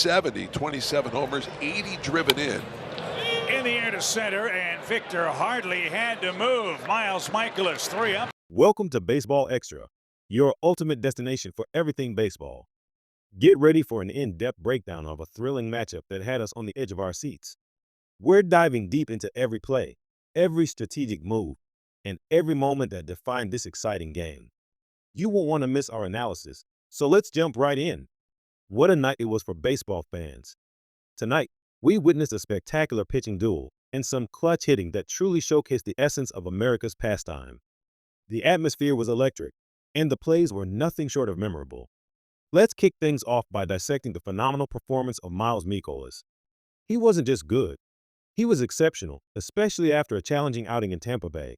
70, 27 homers, 80 driven in. In the air to center, and Victor hardly had to move. Miles Michaelis, 3 up. Welcome to Baseball Extra, your ultimate destination for everything baseball. Get ready for an in-depth breakdown of a thrilling matchup that had us on the edge of our seats. We're diving deep into every play, every strategic move, and every moment that defined this exciting game. You won't want to miss our analysis, so let's jump right in. What a night it was for baseball fans. Tonight, we witnessed a spectacular pitching duel and some clutch hitting that truly showcased the essence of America's pastime. The atmosphere was electric, and the plays were nothing short of memorable. Let's kick things off by dissecting the phenomenal performance of Miles Mikolas. He wasn't just good, he was exceptional, especially after a challenging outing in Tampa Bay.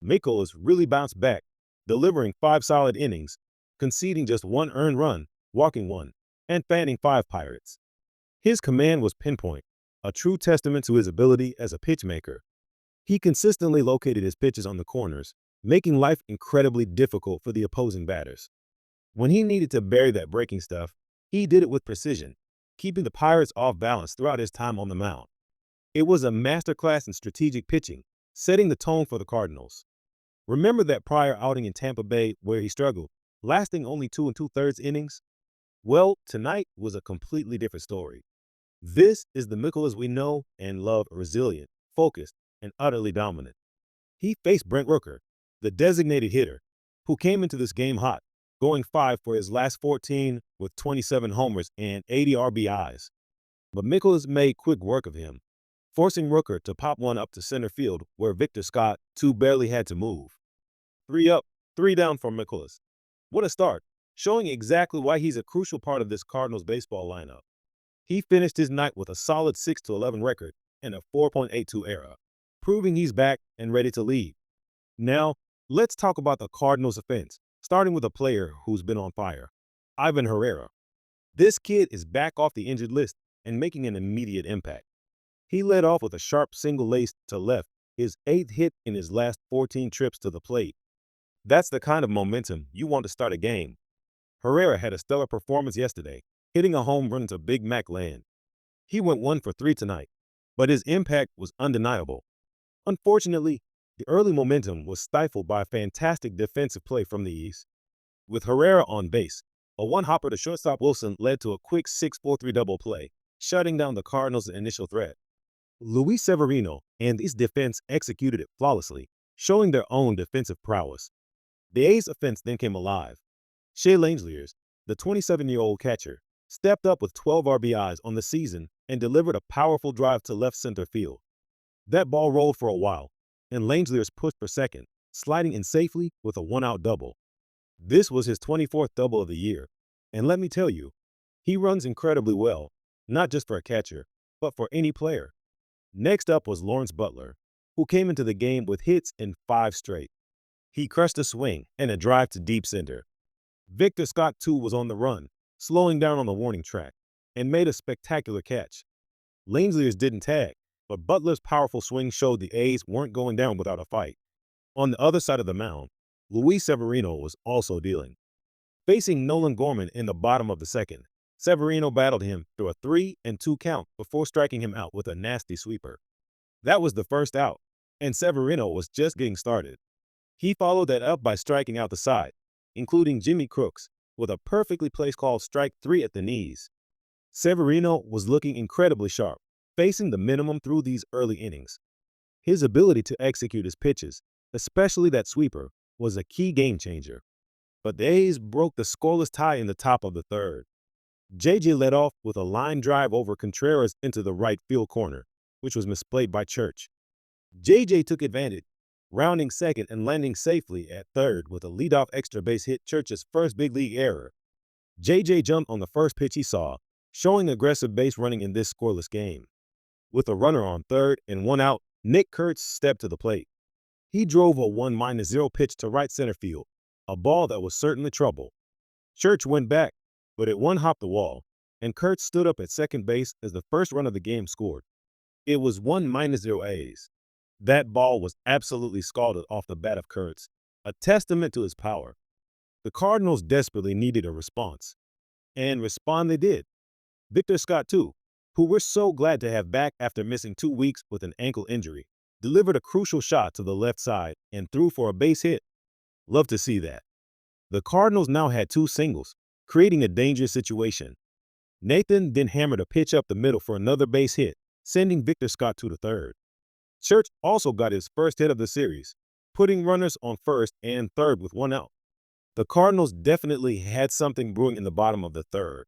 Mikolas really bounced back, delivering 5 solid innings, conceding just 1 earned run, walking 1, and fanning 5 Pirates. His command was pinpoint, a true testament to his ability as a pitchmaker. He consistently located his pitches on the corners, making life incredibly difficult for the opposing batters. When he needed to bury that breaking stuff, he did it with precision, keeping the Pirates off balance throughout his time on the mound. It was a masterclass in strategic pitching, setting the tone for the Cardinals. Remember that prior outing in Tampa Bay where he struggled, lasting only 2 2/3 innings? Well, tonight was a completely different story. This is the Mikolas we know and love, resilient, focused, and utterly dominant. He faced Brent Rooker, the designated hitter, who came into this game hot, going 5 for his last 14 with 27 homers and 80 RBIs. But Mikolas made quick work of him, forcing Rooker to pop one up to center field where Victor Scott, too, barely had to move. 3 up, 3 down for Mikolas. What a start, showing exactly why he's a crucial part of this Cardinals baseball lineup. He finished his night with a solid 6-11 record and a 4.82 ERA, proving he's back and ready to lead. Now, let's talk about the Cardinals' offense, starting with a player who's been on fire, Ivan Herrera. This kid is back off the injured list and making an immediate impact. He led off with a sharp single lace to left, his 8th hit in his last 14 trips to the plate. That's the kind of momentum you want to start a game. Herrera had a stellar performance yesterday, hitting a home run to Big Mac land. He went 1 for 3 tonight, but his impact was undeniable. Unfortunately, the early momentum was stifled by a fantastic defensive play from the East. With Herrera on base, a one-hopper to shortstop Wilson led to a quick 6-4-3 double play, shutting down the Cardinals' initial threat. Luis Severino and his defense executed it flawlessly, showing their own defensive prowess. The A's offense then came alive. Shea Langeliers, the 27-year-old catcher, stepped up with 12 RBIs on the season and delivered a powerful drive to left center field. That ball rolled for a while, and Langeliers pushed for second, sliding in safely with a 1-out double. This was his 24th double of the year, and let me tell you, he runs incredibly well, not just for a catcher, but for any player. Next up was Lawrence Butler, who came into the game with hits in 5 straight. He crushed a swing and a drive to deep center. Victor Scott, too, was on the run, slowing down on the warning track, and made a spectacular catch. Langeliers didn't tag, but Butler's powerful swing showed the A's weren't going down without a fight. On the other side of the mound, Luis Severino was also dealing. Facing Nolan Gorman in the bottom of the second, Severino battled him through a 3-2 count before striking him out with a nasty sweeper. That was the first out, and Severino was just getting started. He followed that up by striking out the side, including Jimmy Crooks, with a perfectly placed called strike 3 at the knees. Severino was looking incredibly sharp, facing the minimum through these early innings. His ability to execute his pitches, especially that sweeper, was a key game changer. But the A's broke the scoreless tie in the top of the third. JJ led off with a line drive over Contreras into the right field corner, which was misplayed by Church. JJ took advantage, rounding second and landing safely at third with a leadoff extra base hit, Church's first big league error. JJ jumped on the first pitch he saw, showing aggressive base running in this scoreless game. With a runner on third and 1 out, Nick Kurtz stepped to the plate. He drove a 1-0 pitch to right center field, a ball that was certainly trouble. Church went back, but it one-hopped the wall, and Kurtz stood up at second base as the first run of the game scored. It was 1-0 A's. That ball was absolutely scalded off the bat of Kurtz, a testament to his power. The Cardinals desperately needed a response, and respond they did. Victor Scott, too, who we're so glad to have back after missing 2 weeks with an ankle injury, delivered a crucial shot to the left side and threw for a base hit. Love to see that. The Cardinals now had 2 singles, creating a dangerous situation. Nathan then hammered a pitch up the middle for another base hit, sending Victor Scott to the third. Church also got his first hit of the series, putting runners on first and third with 1 out. The Cardinals definitely had something brewing in the bottom of the third.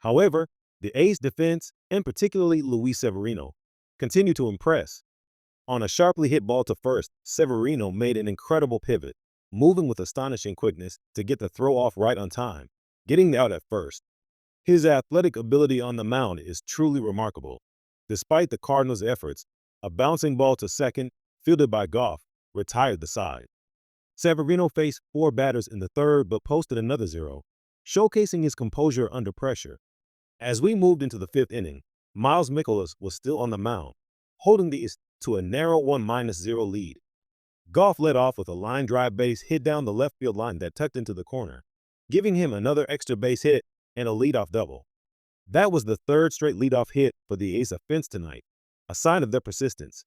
However, the A's defense, and particularly Luis Severino, continued to impress. On a sharply hit ball to first, Severino made an incredible pivot, moving with astonishing quickness to get the throw off right on time, getting the out at first. His athletic ability on the mound is truly remarkable. Despite the Cardinals' efforts, a bouncing ball to second, fielded by Goff, retired the side. Severino faced 4 batters in the third but posted another 0, showcasing his composure under pressure. As we moved into the 5th inning, Miles Mikolas was still on the mound, holding the A's to a narrow 1-0 lead. Goff led off with a line drive base hit down the left field line that tucked into the corner, giving him another extra base hit and a leadoff double. That was the 3rd straight leadoff hit for the A's offense tonight, a sign of their persistence.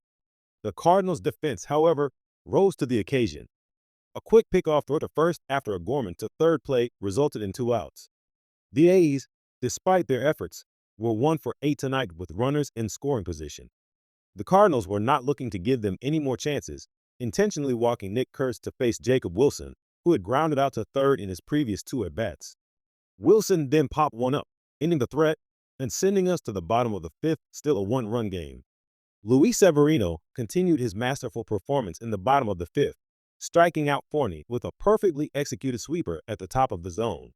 The Cardinals' defense, however, rose to the occasion. A quick pickoff throw to first after a Gorman to third plate resulted in 2 outs. The A's, despite their efforts, were 1 for 8 tonight with runners in scoring position. The Cardinals were not looking to give them any more chances, intentionally walking Nick Kurtz to face Jacob Wilson, who had grounded out to third in his previous 2 at-bats. Wilson then popped one up, ending the threat and sending us to the bottom of the 5th, still a 1-run game. Luis Severino continued his masterful performance in the bottom of the 5th, striking out Forney with a perfectly executed sweeper at the top of the zone.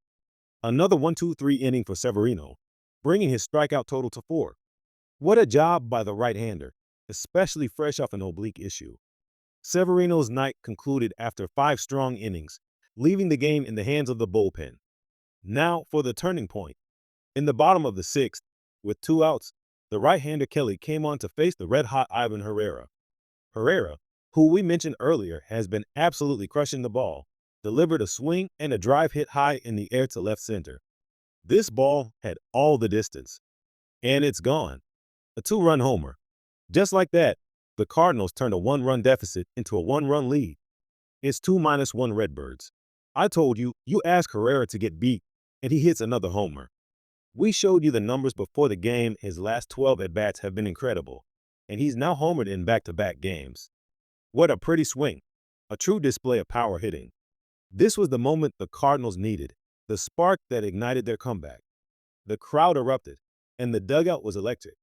Another 1-2-3 inning for Severino, bringing his strikeout total to 4. What a job by the right-hander, especially fresh off an oblique issue. Severino's night concluded after 5 strong innings, leaving the game in the hands of the bullpen. Now for the turning point. In the bottom of the 6th, with 2 outs, the right-hander Kelly came on to face the red-hot Ivan Herrera. Herrera, who we mentioned earlier has been absolutely crushing the ball, delivered a swing and a drive hit high in the air to left center. This ball had all the distance. And it's gone. A 2-run homer. Just like that, the Cardinals turned a 1-run deficit into a 1-run lead. It's 2-1 Redbirds. I told you, you ask Herrera to get beat, and he hits another homer. We showed you the numbers before the game. His last 12 at-bats have been incredible, and he's now homered in back-to-back games. What a pretty swing. A true display of power hitting. This was the moment the Cardinals needed, the spark that ignited their comeback. The crowd erupted, and the dugout was electric.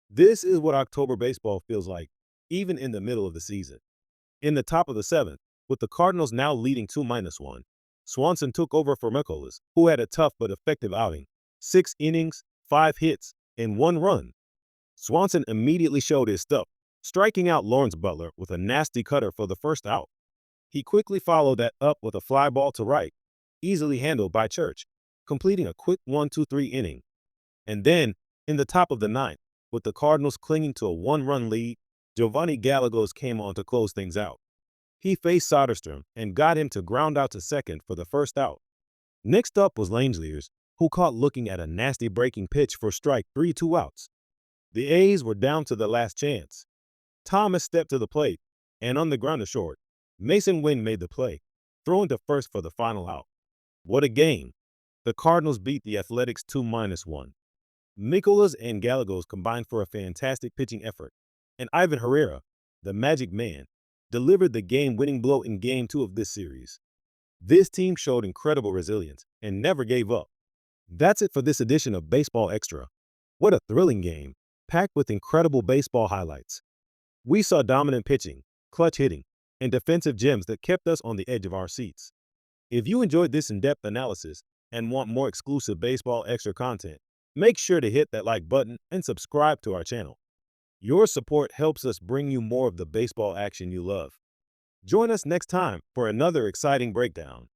This is what October baseball feels like, even in the middle of the season. In the top of the 7th, with the Cardinals now leading 2-1, Swanson took over for Mikolas, who had a tough but effective outing. 6 innings, 5 hits, and 1 run. Swanson immediately showed his stuff, striking out Lawrence Butler with a nasty cutter for the first out. He quickly followed that up with a fly ball to right, easily handled by Church, completing a quick 1-2-3 inning. And then, in the top of the 9th, with the Cardinals clinging to a 1-run lead, Giovanni Gallegos came on to close things out. He faced Soderstrom and got him to ground out to second for the first out. Next up was Langeliers, who caught looking at a nasty breaking pitch for strike 3, 2 outs. The A's were down to the last chance. Thomas stepped to the plate, and on the ground to short, Mason Wynn made the play, throwing to first for the final out. What a game! The Cardinals beat the Athletics 2-1. Mikolas and Gallegos combined for a fantastic pitching effort, and Ivan Herrera, the Magic Man, delivered the game-winning blow in Game 2 of this series. This team showed incredible resilience and never gave up. That's it for this edition of Baseball Extra. What a thrilling game, packed with incredible baseball highlights. We saw dominant pitching, clutch hitting, and defensive gems that kept us on the edge of our seats. If you enjoyed this in-depth analysis and want more exclusive Baseball Extra content, make sure to hit that like button and subscribe to our channel. Your support helps us bring you more of the baseball action you love. Join us next time for another exciting breakdown.